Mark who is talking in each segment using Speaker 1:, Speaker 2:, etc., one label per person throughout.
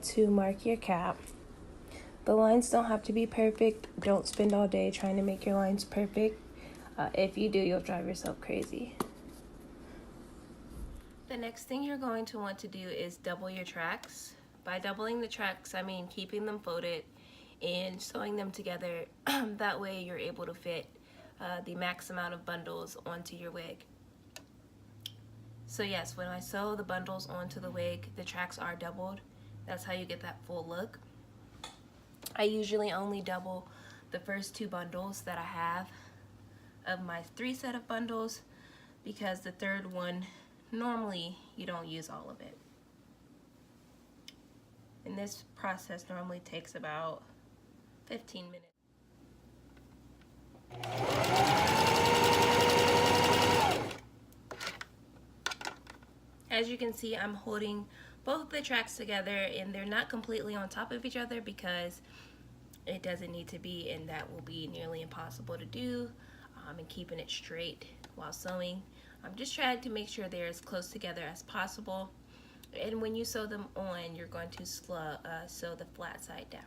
Speaker 1: to mark your cap. The lines don't have to be perfect. Don't spend all day trying to make your lines perfect. If you do, you'll drive yourself crazy. The next thing you're going to want to do is double your tracks. By doubling the tracks, I mean keeping them folded and sewing them together. That way you're able to fit the max amount of bundles onto your wig. So yes, when I sew the bundles onto the wig, the tracks are doubled. That's how you get that full look. I usually only double the first 2 bundles that I have of my 3 set of bundles, because the third one, normally you don't use all of it. And this process normally takes about 15 minutes. As you can see, I'm holding both the tracks together, and they're not completely on top of each other because it doesn't need to be, and that will be nearly impossible to do, and keeping it straight while sewing. I'm just trying to make sure they're as close together as possible. And when you sew them on, you're going to sew the flat side down.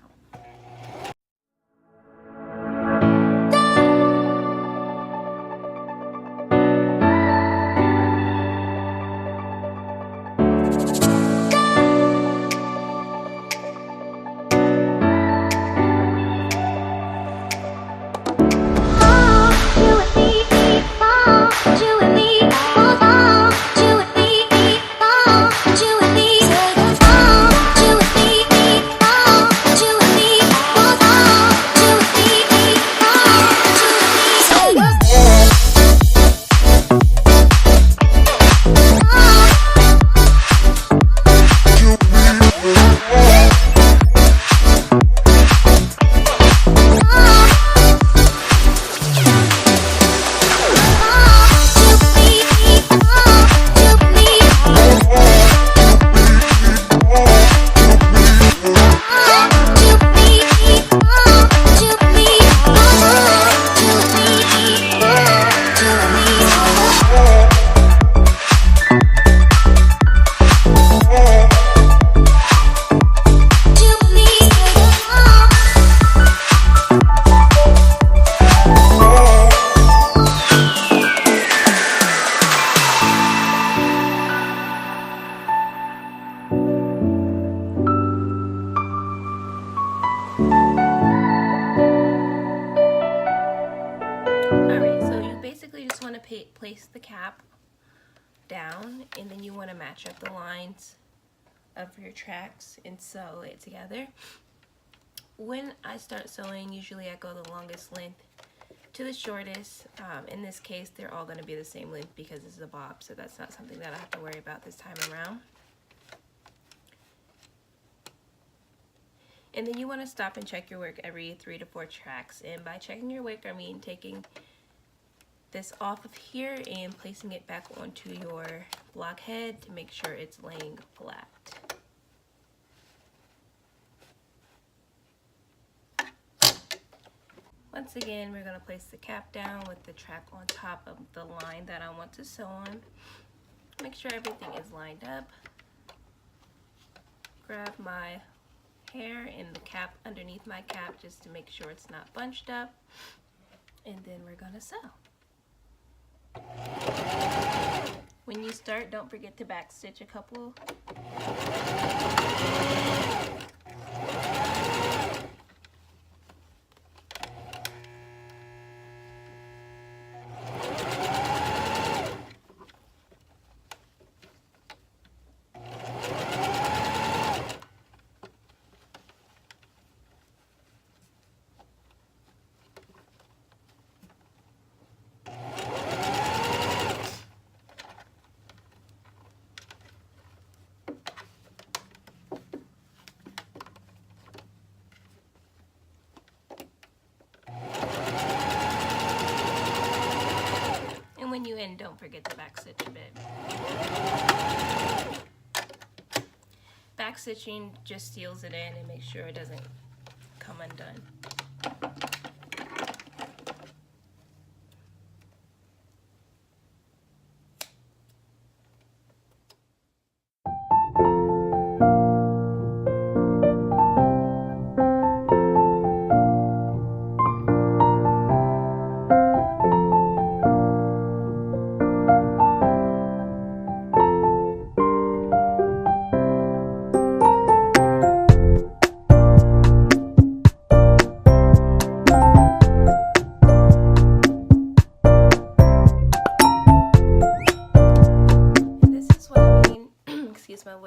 Speaker 1: Place the cap down, and then you want to match up the lines of your tracks and sew it together. When I start sewing, usually I go the longest length to the shortest. In this case, they're all going to be the same length because this is a bob, so that's not something that I have to worry about this time around. And then you want to stop and check your work every 3 to 4 tracks. And by checking your work, I mean taking this off of here and placing it back onto your block head to make sure it's laying flat. Once again, we're going to place the cap down with the track on top of the line that I want to sew on. Make sure everything is lined up. Grab my hair and the cap underneath my cap just to make sure it's not bunched up, and then we're going to sew. When you start, don't forget to backstitch a couple. When you end, don't forget to backstitch a bit. Backstitching just seals it in and makes sure it doesn't come undone.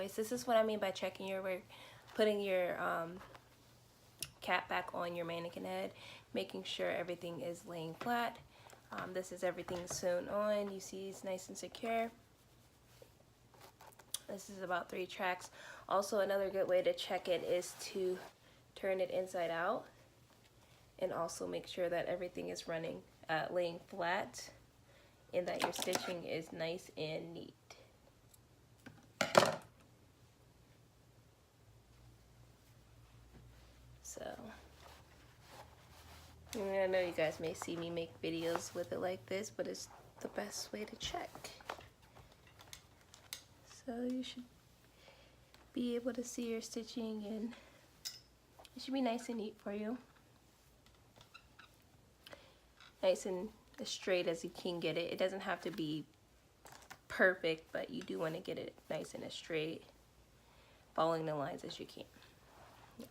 Speaker 1: sideways. This is what I mean by checking your work, putting your cap back on your mannequin head, making sure everything is laying flat. This is everything sewn on. You see it's nice and secure. This is about 3 tracks. Also, another good way to check it is to turn it inside out and also make sure that everything is running, laying flat, and that your stitching is nice and neat. So, I know you guys may see me make videos with it like this, but it's the best way to check. So you should be able to see your stitching, and it should be nice and neat for you. Nice and as straight as you can get it. It doesn't have to be perfect, but you do want to get it nice and as straight, following the lines as you can.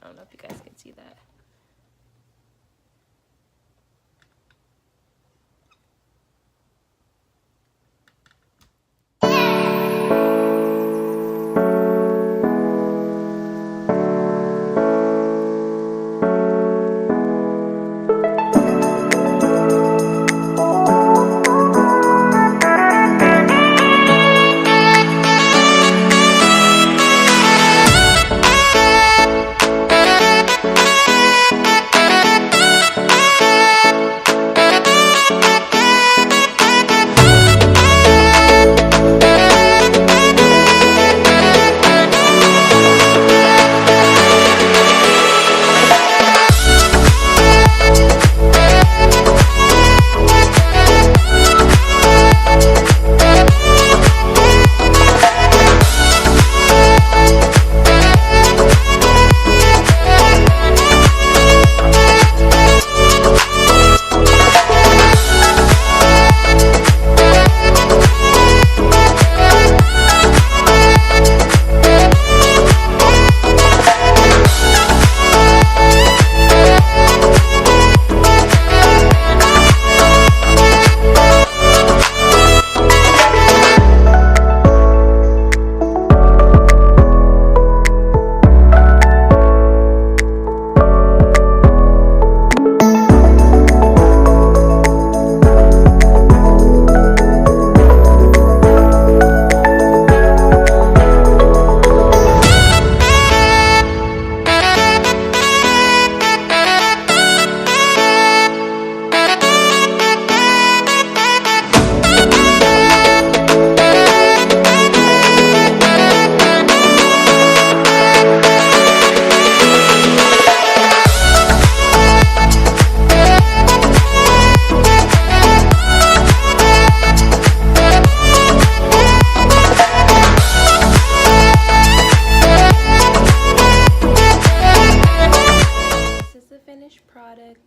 Speaker 1: I don't know if you guys can see that.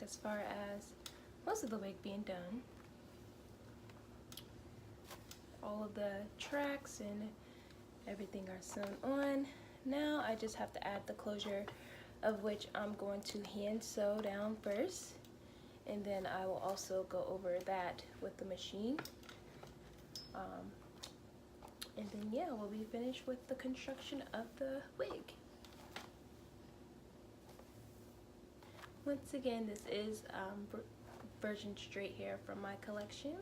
Speaker 1: As far as most of the wig being done, all of the tracks and everything are sewn on. Now I just have to add the closure, of which I'm going to hand sew down first, and then I will also go over that with the machine, and then yeah, we'll be finished with the construction of the wig. Once again, this is virgin straight hair from my collection.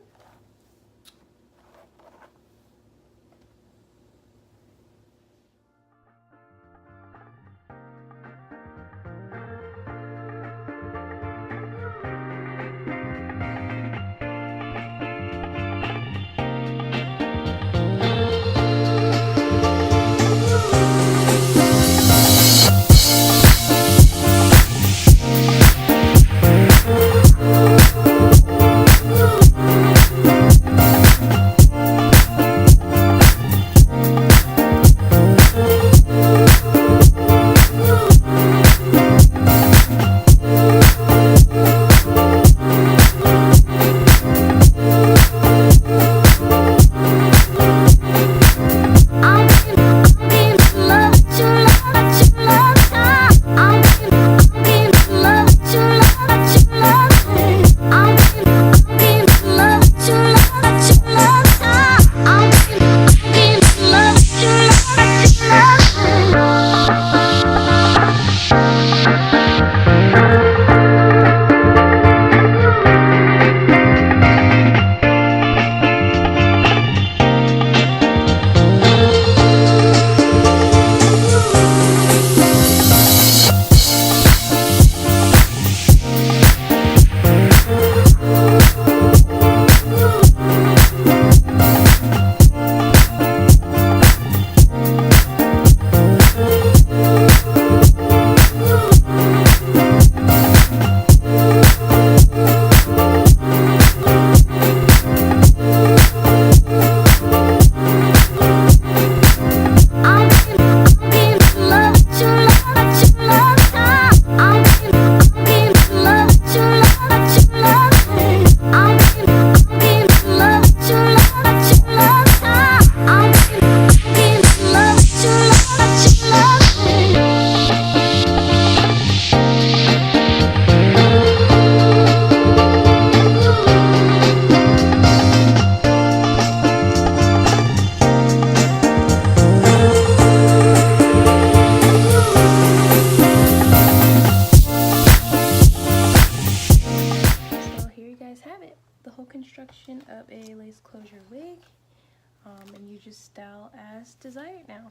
Speaker 1: a lace closure wig, and you just style as desired now.